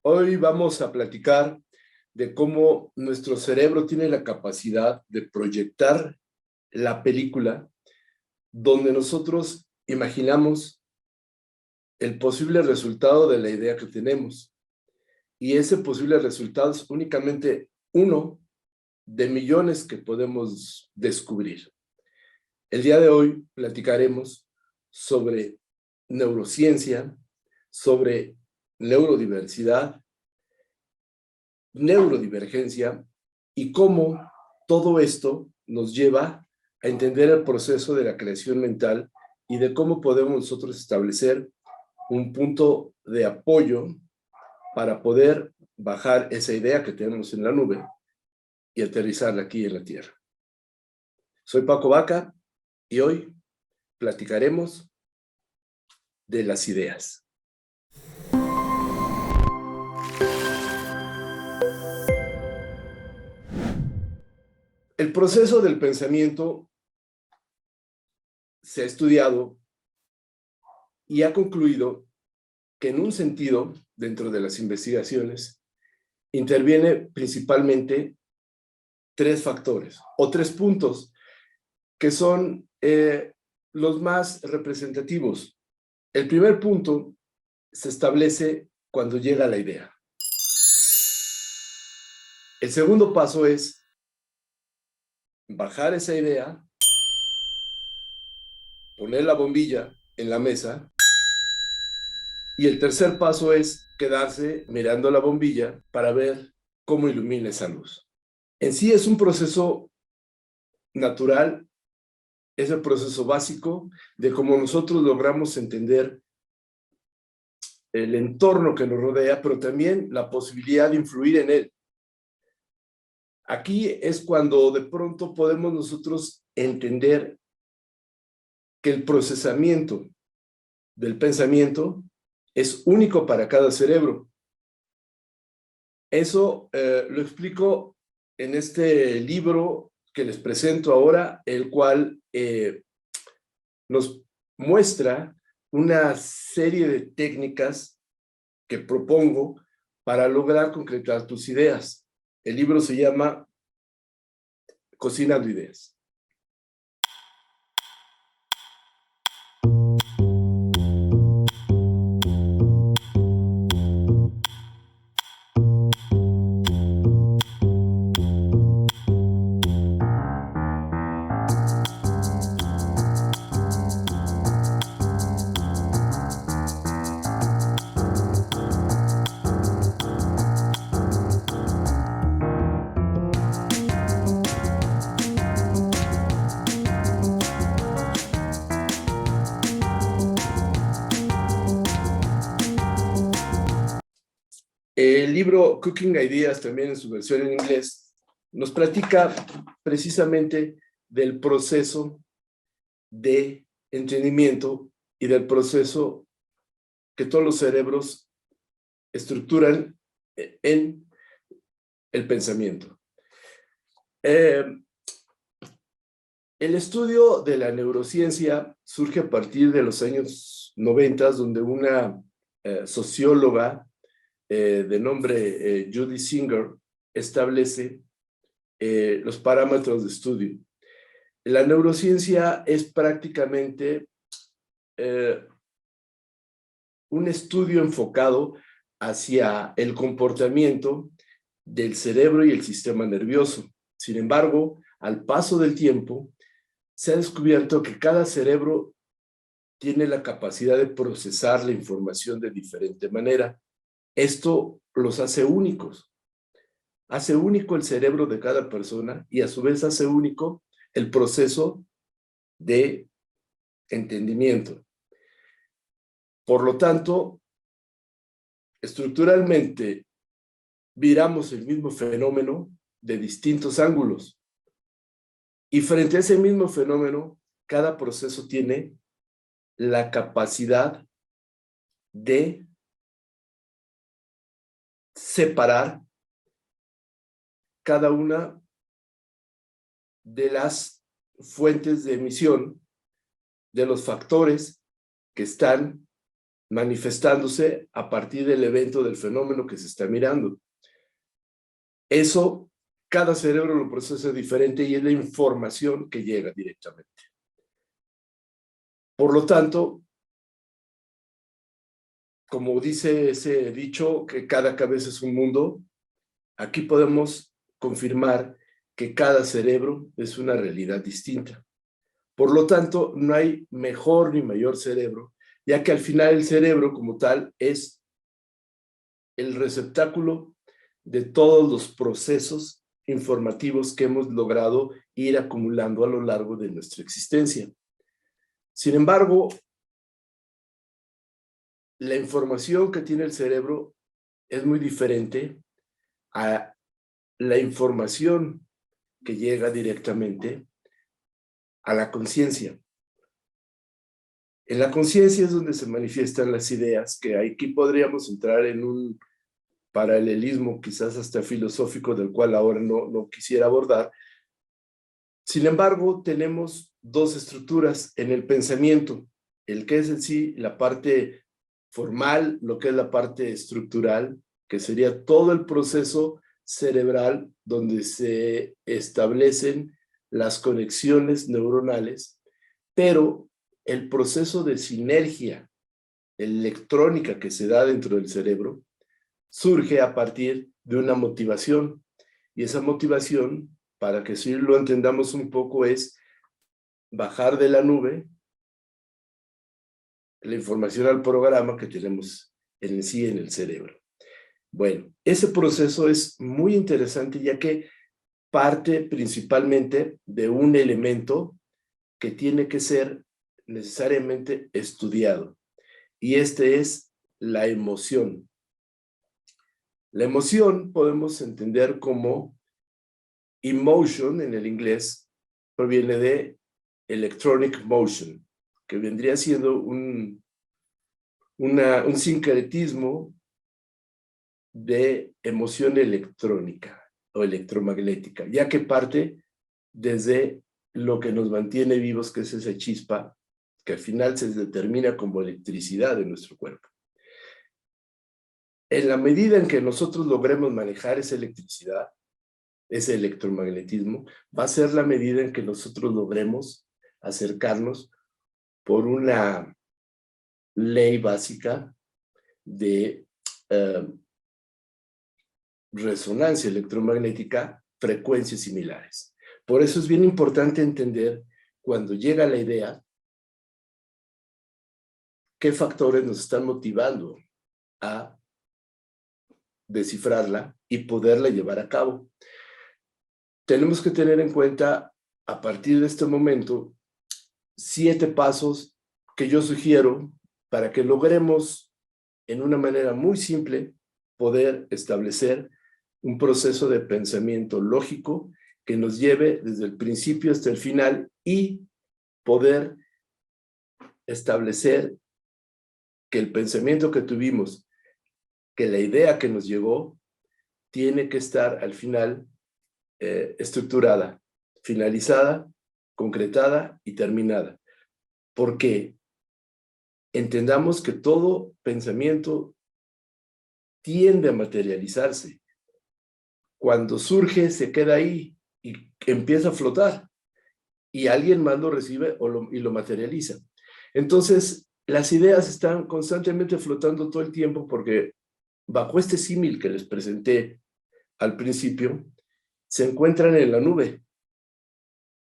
Hoy vamos a platicar de cómo nuestro cerebro tiene la capacidad de proyectar la película donde nosotros imaginamos el posible resultado de la idea que tenemos. Y ese posible resultado es únicamente uno de millones que podemos descubrir. El día de hoy platicaremos sobre neurociencia, sobre neurodiversidad, neurodivergencia y cómo todo esto nos lleva a entender el proceso de la creación mental y de cómo podemos nosotros establecer un punto de apoyo para poder bajar esa idea que tenemos en la nube y aterrizarla aquí en la Tierra. Soy Paco Vaca y hoy platicaremos de las ideas. El proceso del pensamiento se ha estudiado y ha concluido que en un sentido, dentro de las investigaciones, interviene principalmente tres factores o tres puntos que son los más representativos. El primer punto se establece cuando llega la idea. El segundo paso es bajar esa idea, poner la bombilla en la mesa, y el tercer paso es quedarse mirando la bombilla para ver cómo ilumina esa luz. En sí es un proceso natural, es el proceso básico de cómo nosotros logramos entender el entorno que nos rodea, pero también la posibilidad de influir en él. Aquí es cuando de pronto podemos nosotros entender que el procesamiento del pensamiento es único para cada cerebro. Eso lo explico en este libro que les presento ahora, el cual nos muestra una serie de técnicas que propongo para lograr concretar tus ideas. El libro se llama Cocinando Ideas. El libro Cooking Ideas, también en su versión en inglés, nos platica precisamente del proceso de entendimiento y del proceso que todos los cerebros estructuran en el pensamiento. El estudio de la neurociencia surge a partir de los años 90, donde una socióloga de nombre Judy Singer establece los parámetros de estudio. La neurociencia es prácticamente un estudio enfocado hacia el comportamiento del cerebro y el sistema nervioso. Sin embargo, al paso del tiempo, se ha descubierto que cada cerebro tiene la capacidad de procesar la información de diferente manera. Esto los hace únicos. Hace único el cerebro de cada persona y a su vez hace único el proceso de entendimiento. Por lo tanto, estructuralmente miramos el mismo fenómeno de distintos ángulos. Y frente a ese mismo fenómeno, cada proceso tiene la capacidad de separar cada una de las fuentes de emisión, de los factores que están manifestándose a partir del evento, del fenómeno que se está mirando. Eso, cada cerebro lo procesa diferente y es la información que llega directamente. Por lo tanto, como dice ese dicho, que cada cabeza es un mundo, aquí podemos confirmar que cada cerebro es una realidad distinta. Por lo tanto, no hay mejor ni mayor cerebro, ya que al final el cerebro como tal es el receptáculo de todos los procesos informativos que hemos logrado ir acumulando a lo largo de nuestra existencia. Sin embargo, la información que tiene el cerebro es muy diferente a la información que llega directamente a la conciencia. En la conciencia es donde se manifiestan las ideas, que aquí podríamos entrar en un paralelismo quizás hasta filosófico, del cual ahora no quisiera abordar. Sin embargo, tenemos dos estructuras en el pensamiento, el que es en sí la parte formal, lo que es la parte estructural, que sería todo el proceso cerebral donde se establecen las conexiones neuronales, pero el proceso de sinergia electrónica que se da dentro del cerebro surge a partir de una motivación. Y esa motivación, para que sí lo entendamos un poco, es bajar de la nube la información al programa que tenemos en sí en el cerebro. Bueno, ese proceso es muy interesante, ya que parte principalmente de un elemento que tiene que ser necesariamente estudiado, y este es la emoción. La emoción podemos entender como emotion en el inglés, proviene de electronic motion, que vendría siendo un sincretismo de emoción electrónica o electromagnética, ya que parte desde lo que nos mantiene vivos, que es esa chispa, que al final se determina como electricidad en nuestro cuerpo. En la medida en que nosotros logremos manejar esa electricidad, ese electromagnetismo, va a ser la medida en que nosotros logremos acercarnos por una ley básica de resonancia electromagnética, frecuencias similares. Por eso es bien importante entender, cuando llega la idea, qué factores nos están motivando a descifrarla y poderla llevar a cabo. Tenemos que tener en cuenta, a partir de este momento, 7 pasos que yo sugiero para que logremos, en una manera muy simple, poder establecer un proceso de pensamiento lógico que nos lleve desde el principio hasta el final y poder establecer que el pensamiento que tuvimos, que la idea que nos llegó, tiene que estar al final estructurada, finalizada, concretada y terminada. Porque entendamos que todo pensamiento tiende a materializarse. Cuando surge, se queda ahí y empieza a flotar. Y alguien más lo recibe y lo materializa. Entonces, las ideas están constantemente flotando todo el tiempo, porque bajo este símil que les presenté al principio, se encuentran en la nube.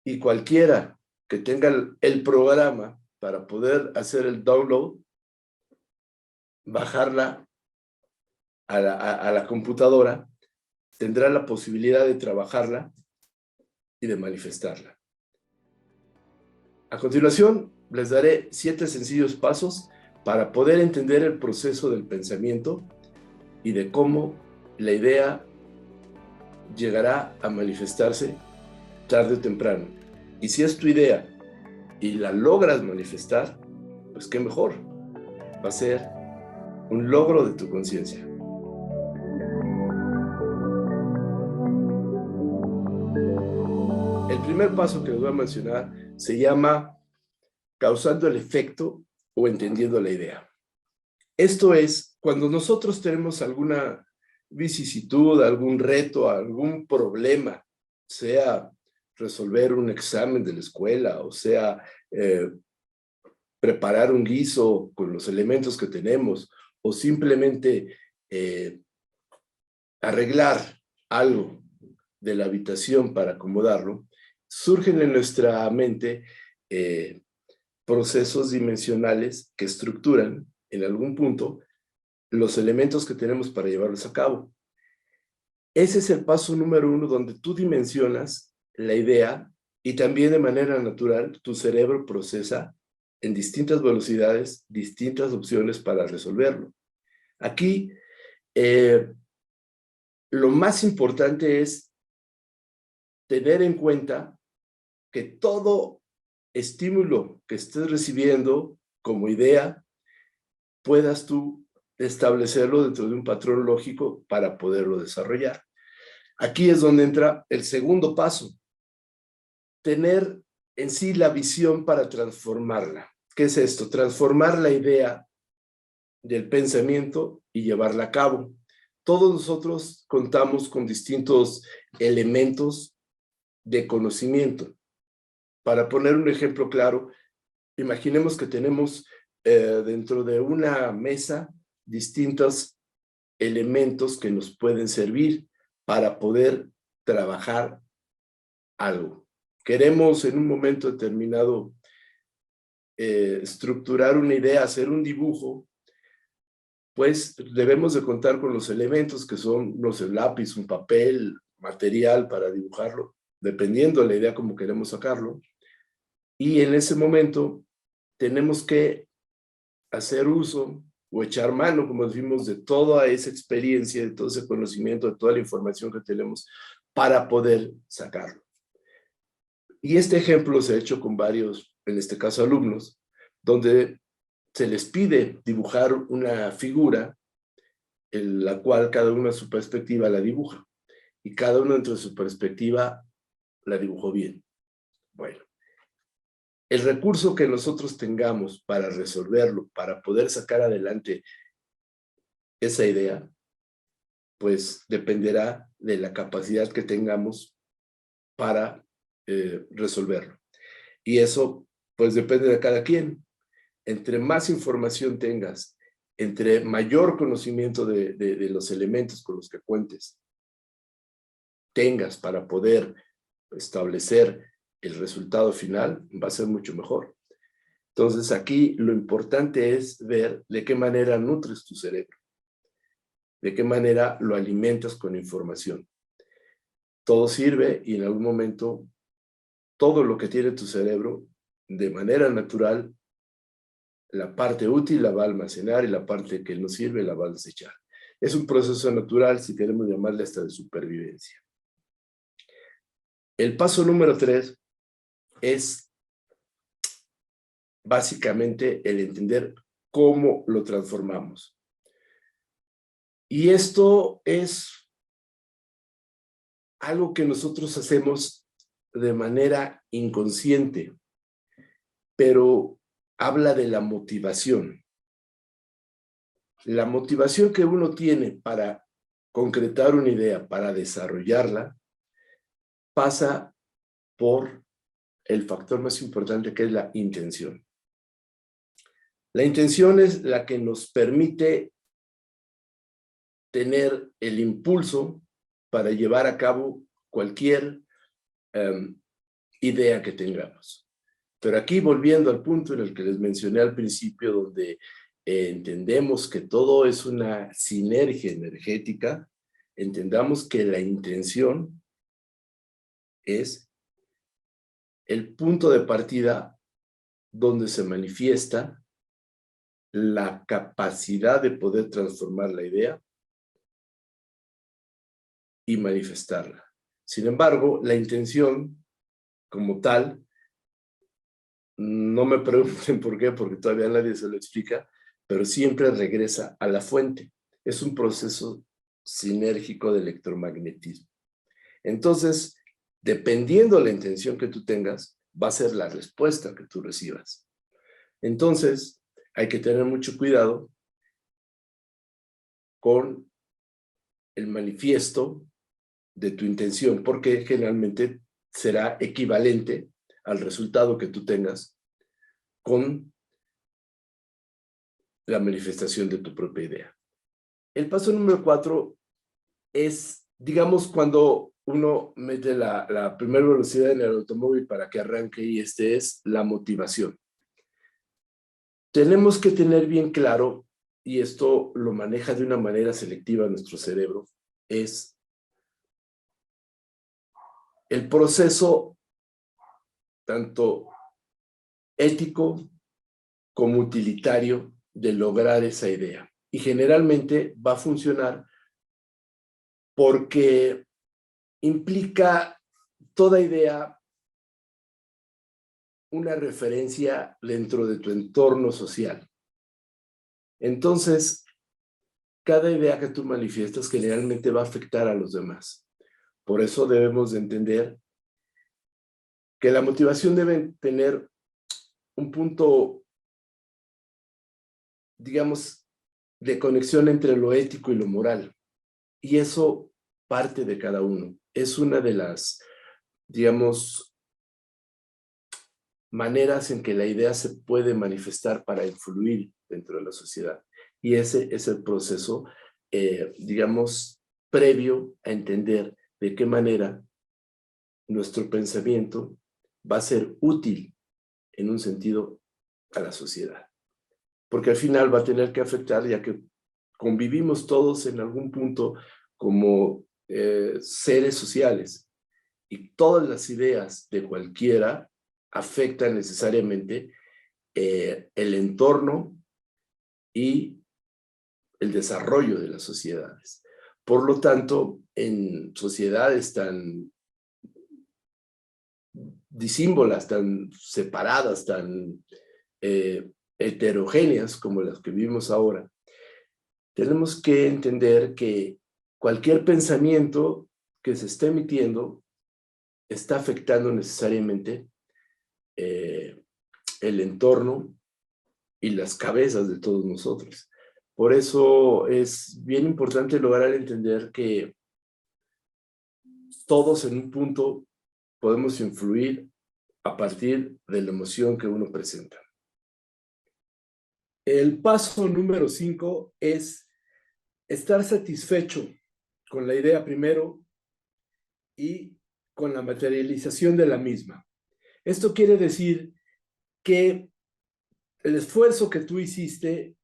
Y cualquiera que tenga el programa para poder hacer el download, bajarla a la computadora, tendrá la posibilidad de trabajarla y de manifestarla. A continuación, les daré 7 sencillos pasos para poder entender el proceso del pensamiento y de cómo la idea llegará a manifestarse tarde o temprano. Y si es tu idea y la logras manifestar, pues qué mejor. Va a ser un logro de tu conciencia. El primer paso que les voy a mencionar se llama causando el efecto o entendiendo la idea. Esto es, cuando nosotros tenemos alguna vicisitud, algún reto, algún problema, sea resolver un examen de la escuela, o sea, preparar un guiso con los elementos que tenemos, o simplemente arreglar algo de la habitación para acomodarlo, surgen en nuestra mente procesos dimensionales que estructuran en algún punto los elementos que tenemos para llevarlos a cabo. Ese es el paso número 1, donde tú dimensionas la idea y también de manera natural tu cerebro procesa en distintas velocidades, distintas opciones para resolverlo. Aquí, lo más importante es tener en cuenta que todo estímulo que estés recibiendo como idea, puedas tú establecerlo dentro de un patrón lógico para poderlo desarrollar. Aquí es donde entra el segundo paso, tener en sí la visión para transformarla. ¿Qué es esto? Transformar la idea del pensamiento y llevarla a cabo. Todos nosotros contamos con distintos elementos de conocimiento. Para poner un ejemplo claro, imaginemos que tenemos dentro de una mesa distintos elementos que nos pueden servir para poder trabajar algo. Queremos en un momento determinado estructurar una idea, hacer un dibujo, pues debemos de contar con los elementos que son, no sé, un lápiz, un papel, material para dibujarlo, dependiendo de la idea como queremos sacarlo. Y en ese momento tenemos que hacer uso o echar mano, como decimos, de toda esa experiencia, de todo ese conocimiento, de toda la información que tenemos para poder sacarlo. Y este ejemplo se ha hecho con varios, en este caso alumnos, donde se les pide dibujar una figura en la cual cada uno a su perspectiva la dibuja. Y cada uno dentro de su perspectiva la dibujó bien. Bueno, el recurso que nosotros tengamos para resolverlo, para poder sacar adelante esa idea, pues dependerá de la capacidad que tengamos para resolverlo. Y eso, pues depende de cada quien. Entre más información tengas, entre mayor conocimiento de los elementos con los que cuentes, tengas para poder establecer el resultado final, va a ser mucho mejor. Entonces aquí lo importante es ver de qué manera nutres tu cerebro, de qué manera lo alimentas con información. Todo sirve y en algún momento todo lo que tiene tu cerebro, de manera natural, la parte útil la va a almacenar y la parte que no sirve la va a desechar. Es un proceso natural, si queremos llamarle hasta de supervivencia. El paso número 3 es básicamente el entender cómo lo transformamos. Y esto es algo que nosotros hacemos de manera inconsciente, pero habla de la motivación. La motivación que uno tiene para concretar una idea, para desarrollarla, pasa por el factor más importante, que es la intención. La intención es la que nos permite tener el impulso para llevar a cabo cualquier idea que tengamos. Pero aquí, volviendo al punto en el que les mencioné al principio, donde entendemos que todo es una sinergia energética, entendamos que la intención es el punto de partida donde se manifiesta la capacidad de poder transformar la idea y manifestarla. Sin embargo, la intención como tal, no me pregunten por qué, porque todavía nadie se lo explica, pero siempre regresa a la fuente. Es un proceso sinérgico de electromagnetismo. Entonces, dependiendo de la intención que tú tengas, va a ser la respuesta que tú recibas. Entonces, hay que tener mucho cuidado con el manifiesto de tu intención, porque generalmente será equivalente al resultado que tú tengas con la manifestación de tu propia idea. El paso número 4 es, digamos, cuando uno mete la primera velocidad en el automóvil para que arranque, y es la motivación. Tenemos que tener bien claro, y esto lo maneja de una manera selectiva nuestro cerebro, es el proceso tanto ético como utilitario de lograr esa idea. Y generalmente va a funcionar porque implica toda idea una referencia dentro de tu entorno social. Entonces, cada idea que tú manifiestas generalmente va a afectar a los demás. Por eso debemos de entender que la motivación debe tener un punto, digamos, de conexión entre lo ético y lo moral. Y eso parte de cada uno. Es una de las, digamos, maneras en que la idea se puede manifestar para influir dentro de la sociedad. Y ese es el proceso, digamos, previo a entender de qué manera nuestro pensamiento va a ser útil en un sentido a la sociedad. Porque al final va a tener que afectar, ya que convivimos todos en algún punto como seres sociales, y todas las ideas de cualquiera afectan necesariamente el entorno y el desarrollo de las sociedades. Por lo tanto, en sociedades tan disímbolas, tan separadas, tan heterogéneas como las que vivimos ahora, tenemos que entender que cualquier pensamiento que se esté emitiendo está afectando necesariamente el entorno y las cabezas de todos nosotros. Por eso es bien importante lograr entender que todos en un punto podemos influir a partir de la emoción que uno presenta. El paso número 5 es estar satisfecho con la idea primero y con la materialización de la misma. Esto quiere decir que el esfuerzo que tú hiciste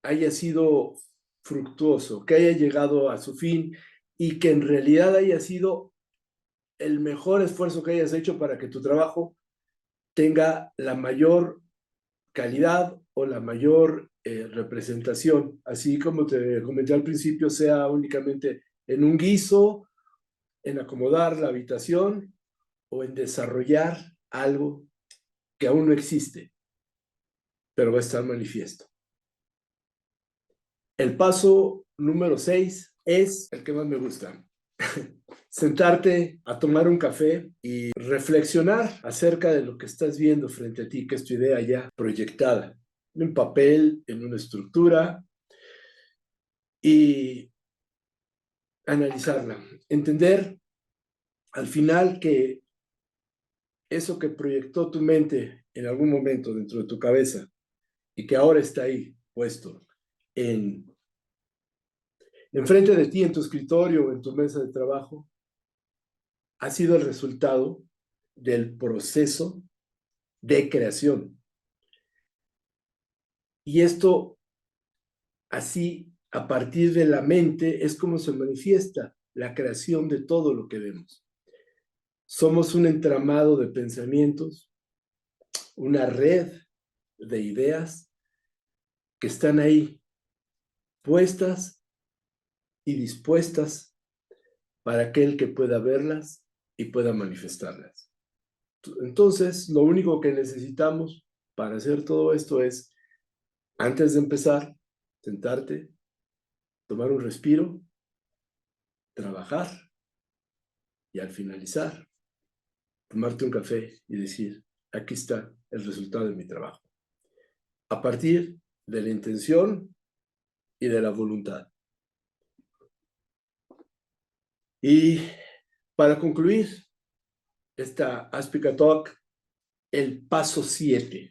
haya sido fructuoso, que haya llegado a su fin y que en realidad haya sido el mejor esfuerzo que hayas hecho para que tu trabajo tenga la mayor calidad o la mayor representación, así como te comenté al principio, sea únicamente en un guiso, en acomodar la habitación o en desarrollar algo que aún no existe, pero va a estar manifiesto. El paso número 6 es el que más me gusta. Sentarte a tomar un café y reflexionar acerca de lo que estás viendo frente a ti, que es tu idea ya proyectada, en un papel, en una estructura, y analizarla. Entender al final que eso que proyectó tu mente en algún momento dentro de tu cabeza y que ahora está ahí puesto enfrente de ti en tu escritorio o en tu mesa de trabajo, ha sido el resultado del proceso de creación. Y esto, así, a partir de la mente, es como se manifiesta la creación de todo lo que vemos. Somos un entramado de pensamientos, una red de ideas que están ahí, puestas y dispuestas para aquel que pueda verlas y pueda manifestarlas. Entonces, lo único que necesitamos para hacer todo esto es, antes de empezar, sentarte, tomar un respiro, trabajar y al finalizar, tomarte un café y decir, aquí está el resultado de mi trabajo. A partir de la intención y de la voluntad. Y para concluir esta Aspica Talk, el paso 7,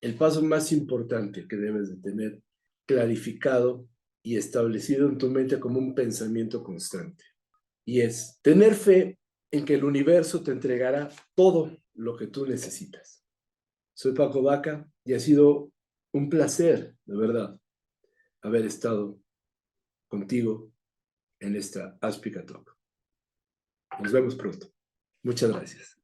el paso más importante que debes de tener clarificado y establecido en tu mente como un pensamiento constante. Y es tener fe en que el universo te entregará todo lo que tú necesitas. Soy Paco Vaca y ha sido un placer, de verdad, haber estado contigo en esta Aspica Talk. Nos vemos pronto. Muchas gracias.